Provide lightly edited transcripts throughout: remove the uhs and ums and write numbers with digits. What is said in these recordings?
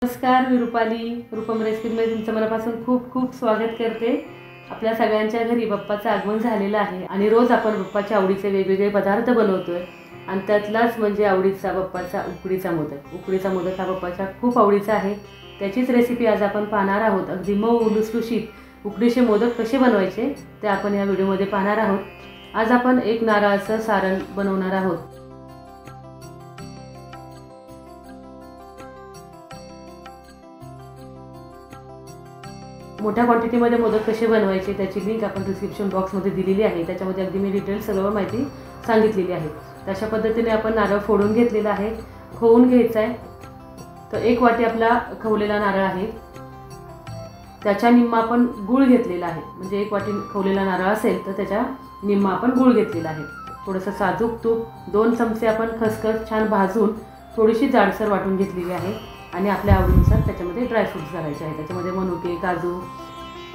नमस्कार, मी रुपाली रूपम रेसिपीमध्ये तुमचं मनापासून खूप खूप स्वागत करते। आपल्या सगळ्यांच्या घरी बाप्पाचं आगमन झालेलं आहे आणि रोज आपण बाप्पाच्या आवडीचे वेगवेगळे पदार्थ बनवतोय आणि त्यातलाच म्हणजे आवडीचा बाप्पाचा उकडीचा मोदक। उकडीचा मोदक हा बाप्पाच्या खूप आवडीचा आहे। त्याचीच रेसिपी आज आपण पाहणार आहोत। अगदी मऊ लुसलुशीत उकडीचे मोदक कसे बनवायचे ते आपण या व्हिडिओमध्ये पाहणार आहोत। आज आपण एक नारळाचं सारण बनवणार आहोत। मोठ्या क्वांटिटीमध्ये मोदक कसे बनवायचे त्याची लिंक आपण डिस्क्रिप्शन बॉक्समध्ये दिलेली आहे। त्याच्यामध्ये अगदी मी डिटेल सगळं माहिती सांगितलेली आहे। तशा पद्धतीने आपण नारळ फोडून घेतलेला आहे, खवून घ्यायचा आहे। तर एक वाटी आपला खवलेला नारळ आहे, त्याच्या निम्मा आपण गूळ घेतलेला आहे। म्हणजे एक वाटी खवलेला नारळ असेल तर त्याच्या निम्मा आपण गूळ घेतलेला आहे। थोडंसं साजूक तूप, 2 चमचे आपण खसखस छान भाजून थोडीशी जाडसर वाटून घेतलेली आहे आणि आपल्या आवडीनुसार त्याच्यामध्ये ड्रायफ्रूट्स घालायचे आहेत। त्याच्यामध्ये मनुके, काजू,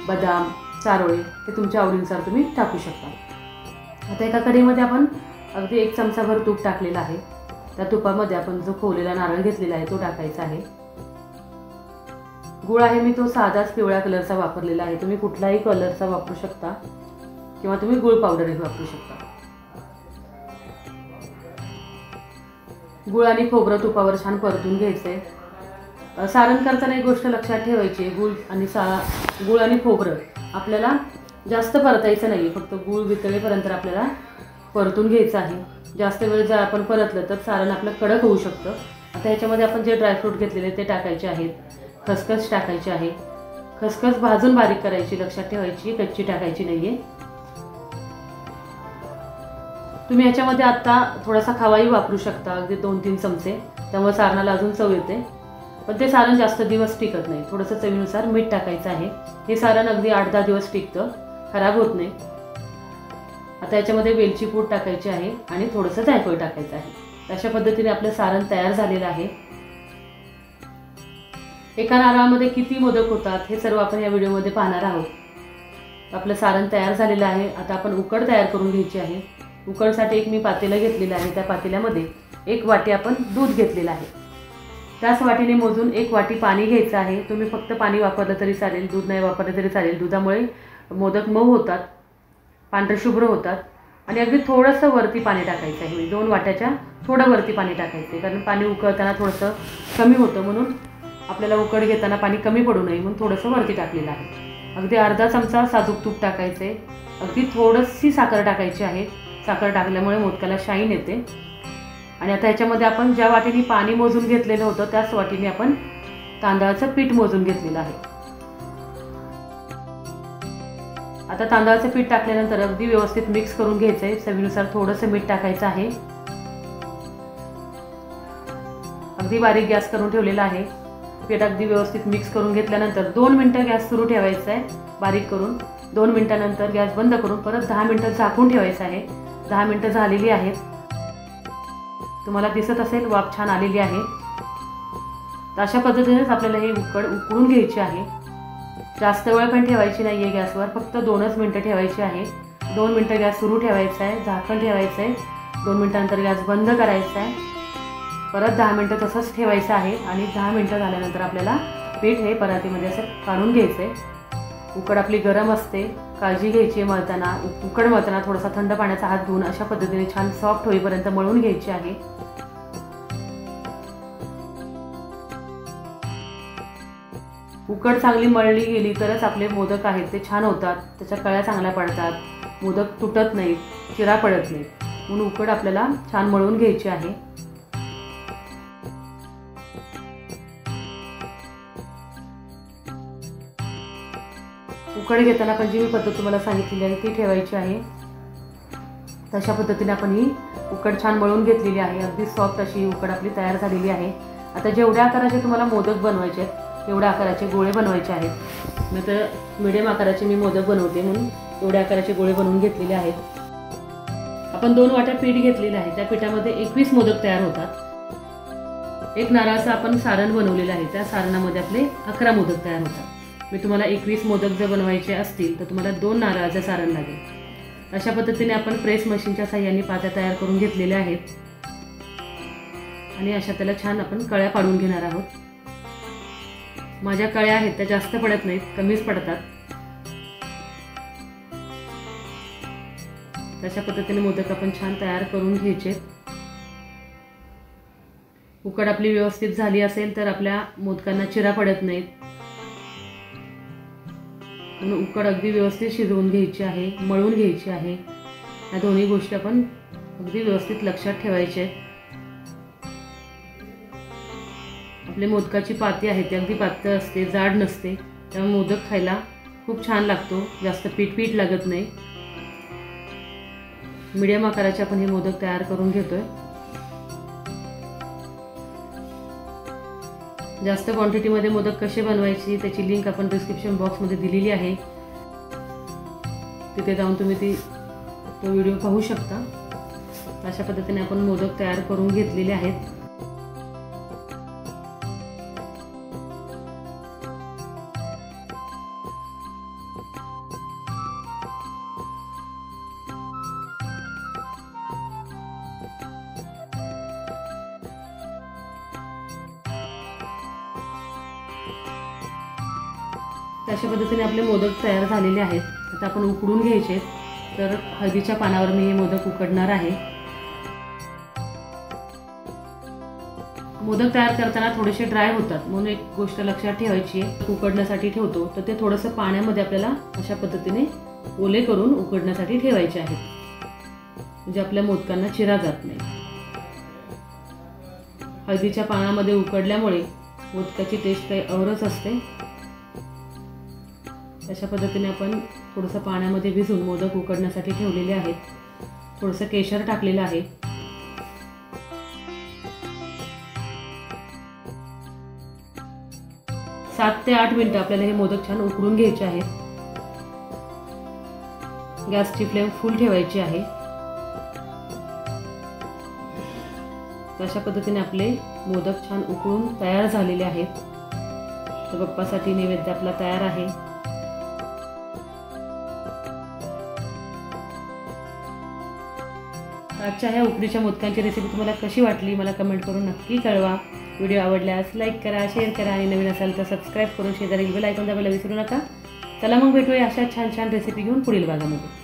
बदाम, चारोळे हे तुमच्या आवडीनुसार तुम्ही टाकू शकता। आता एका कढईमध्ये आपण अगदी 1 चमचाभर तूप टाकलेलं आहे। त्या तुपामध्ये आपण जो खवलेला नारळ घेतलेला आहे तो टाकायचा आहे। गूळ आहे मी तो साधाच पिवळ्या कलरचा वापरलेला आहे। तुम्ही कुठलाही कलरचा वापरू शकता किंवा तुम्ही गूळ पावडरही वापरू शकता। गूळ आणि खोबरं तुपावर छान परतून घ्यायचे। सारण करताना एक गोष्ट लक्षात ठेवायची, गूळ आणि खोबरं आपल्याला जास्त परतायचं नाही, फक्त गूळ वितळेपर्यंत आपल्याला परतून घ्यायचं आहे। जास्त वेळ जर आपण परतलं तर सारण आपलं कडक होऊ शकतं। आता ह्याच्यामध्ये आपण जे ड्रायफ्रूट घेतलेले ते टाकायचे आहेत, खसखस टाकायची आहे। खसखस भाजून बारीक करायची, लक्षात ठेवायची, कच्ची टाकायची नाहीये। तुम्ही याच्यामध्ये आता थोडासा खवाही वापरू शकता, अगदी 2-3 चमचे, त्यामुळे सारणाला अजून चव येते। पण ते सारण जास्त दिवस टिकत नाही। थोडंसं चवीनुसार मीठ टाकायचं आहे। हे सारण अगदी 8-10 दिवस टिकतं, खराब होत नाही। आता याच्यामध्ये वेलची पूड टाकायची आहे आणि थोडंसं जायफळ टाकायचं आहे। अशा पद्धतीने आपलं सारण तयार झालेलं आहे। एका नारळामध्ये किती मोदक होतात हे सर्व आपण या व्हिडिओमध्ये पाहणार आहोत। आपलं सारण तयार झालेलं आहे। आता आपण उकड तयार करून घ्यायची आहे। उकडसाठी एक मी पातेलं घेतलेलं आहे। त्या पातेल्यामध्ये 1 वाटी आपण दूध घेतलेलं आहे। त्याच वाटीने मोजून 1 वाटी पाणी घ्यायचं आहे। तुम्ही फक्त पाणी वापरलं तरी चालेल, दूध नाही वापरलं तरी चालेल। दुधामुळे मोदक मऊ होतात, पांढरे शुभ्र होतात। आणि अगदी थोडंसं वरती पाणी टाकायचं आहे। 2 वाट्याच्या थोडं वरती पाणी टाकायचं आहे, कारण पाणी उकळताना थोडंसं कमी होतं, म्हणून आपल्याला उकड घेताना पाणी कमी पडू नये म्हणून थोडंसं वरती टाकलेलं आहे। अगदी अर्धा चमचा साजूक तूप टाकायचं आहे। अगदी थोडीशी साखर टाकायची आहे। साखर टाकल्यामुळे मोदकाला शाईन येते। आणि आता ह्याच्यामध्ये आपण ज्या वाटीने पाणी मोजून घेतलेलं होतं त्याच वाटीने आपण तांदळाचं पीठ मोजून घेतलेलं आहे। आता तांदळाचं पीठ टाकल्यानंतर अगदी व्यवस्थित मिक्स करून घ्यायचं आहे। चवीनुसार थोडंसं मीठ टाकायचं आहे। अगदी बारीक गॅस करून ठेवलेला आहे। पीठ अगदी व्यवस्थित मिक्स करून घेतल्यानंतर 2 मिनिटं गॅस सुरू ठेवायचा आहे बारीक करून। 2 मिनिटांनंतर गॅस बंद करून परत 10 मिनिटं झाकून ठेवायचं आहे। 10 मिनिटं झालेली आहेत। तुम्हाला दिसत असेल वाफ छान आलेली आहे। तर अशा पद्धतीनेच आपल्याला हे उकळून घ्यायचे आहे। जास्त वेळ पण ठेवायची नाहीये गॅसवर, फक्त 2च मिनिटं ठेवायची आहे। 2 मिनिटं गॅस सुरू ठेवायचा आहे, झाकण ठेवायचं आहे। 2 मिनिटांनंतर गॅस बंद करायचा आहे, परत 10 मिनिटं तसंच ठेवायचं आहे। आणि 10 मिनिटं झाल्यानंतर आपल्याला पीठ हे परातीमध्ये असं काढून घ्यायचं आहे। उकड आपली गरम असते, काळजी घ्यायची मळताना। उकड मळताना थोडासा थंड पाण्याचा हात धुवून अशा पद्धतीने छान सॉफ्ट होईपर्यंत मळून घ्यायची आहे। उकड चांगली मळली गेली तरच आपले मोदक आहेत ते छान होतात, त्याच्या कळ्या चांगल्या पडतात, मोदक तुटत नाहीत, चिरा पडत नाही। म्हणून उकड आपल्याला छान मळून घ्यायची आहे। उकड घेताना पण जी मी पद्धत तुम्हाला सांगितलेली आहे ती ठेवायची आहे। तशा पद्धतीने आपण ही उकड छान मळून घेतलेली आहे। अगदी सॉफ्ट अशी उकड आपली तयार झालेली आहे। आता जेवढ्या आकाराचे तुम्हाला मोदक बनवायचे आहेत तेवढ्या आकाराचे गोळे बनवायचे आहेत। नाही तर मीडियम आकाराचे मी मोदक बनवते म्हणून एवढ्या आकाराचे गोळे बनवून घेतलेले आहेत। आपण 2 वाट्या पीठ घेतलेलं आहे, त्या पिठामध्ये 21 मोदक तयार होतात। 1 नारळाचं आपण सारण बनवलेलं आहे, त्या सारणामध्ये आपले 11 मोदक तयार होतात। मी तुम्हाला 21 मोदक जर बनवायचे असतील तर तुम्हाला 2 नारळाचं सारण लागेल। अशा पद्धतीने आपण प्रेस मशीनच्या साहाय्याने पात्या तयार करून घेतलेल्या आहेत आणि अशा त्याला छान आपण कळ्या पाडून घेणार आहोत। माझ्या कळ्या आहेत त्या जास्त पडत नाहीत, कमीच पडतात. तशा पद्धतीने मोदक आपण छान तयार करून घ्यायचे. उकड आपली व्यवस्थित झाली असेल तर आपल्या मोदकांना चिरा पडत नाहीत. म्हणून उकड अगदी व्यवस्थित शिजवून घ्यायची आहे, मळून घ्यायची आहे. या दोन्ही गोष्टी आपण अगदी व्यवस्थित लक्षात ठेवायचे. आपली मोदकाची पाती आहे ती अगदी पातळ असते, जाड नसते, त्यामुळे मोदक खायला खूप छान लागतो. जास्त पीठ लागत नाही. मीडियम आकाराचे आपण हे मोदक तयार करून घेतोय. जास्त क्वांटिटीमध्ये मोदक कसे बनवायची त्याची लिंक आपण डिस्क्रिप्शन बॉक्समध्ये दिलेली आहे. तिथे जाऊन तुम्ही तो व्हिडिओ पाहू शकता. अशा पद्धतीने आपण मोदक तयार करून घेतलेले आहेत. अशा पद्धतीने आपले मोदक तयार झालेले आहेत. आता आपण उकडून घ्यायचे. तर हळदीच्या पानावर मी हे मोदक उकडणार आहे. मोदक तयार करताना थोडेसे ड्राय होतात, म्हणून एक गोष्ट लक्षात ठेवायची आहे. उकडण्यासाठी ठेवतो तर ते थोडंसं पाण्यामध्ये आपल्याला अशा पद्धतीने ओले करून उकडण्यासाठी ठेवायचे आहेत, म्हणजे आपल्या मोदकांना चिरा जात नाही. हळदीच्या पानामध्ये उकडल्यामुळे मोदकाची टेस्ट काही औरच असते. अशा पद्धतीने आपण थोडंसं पाण्यामध्ये भिजवून मोदक उकडण्यासाठी ठेवलेले आहेत. थोडंसं केशर टाकलेलं आहे. सात ते 8 मिनिटं आपल्याला हे मोदक छान उकडून घ्यायचे आहेत. गॅसची फ्लेम फुल ठेवायची आहे. अशा पद्धतीने आपले मोदक छान उकळून तयार झालेले आहेत. तर बाप्पासाठी नैवेद्य आपला तयार आहे. आजच्या ह्या उकडीच्या मोदकांची रेसिपी तुम्हाला कशी वाटली मला कमेंट करून नक्की कळवा. व्हिडिओ आवडल्यास लाईक करा, शेअर करा आणि नवीन असाल तर सबस्क्राईब करून शेजारी बेल आयकॉन दाबायला विसरू नका. चला मग भेटूया अशा छान छान रेसिपी घेऊन पुढील भागामध्ये.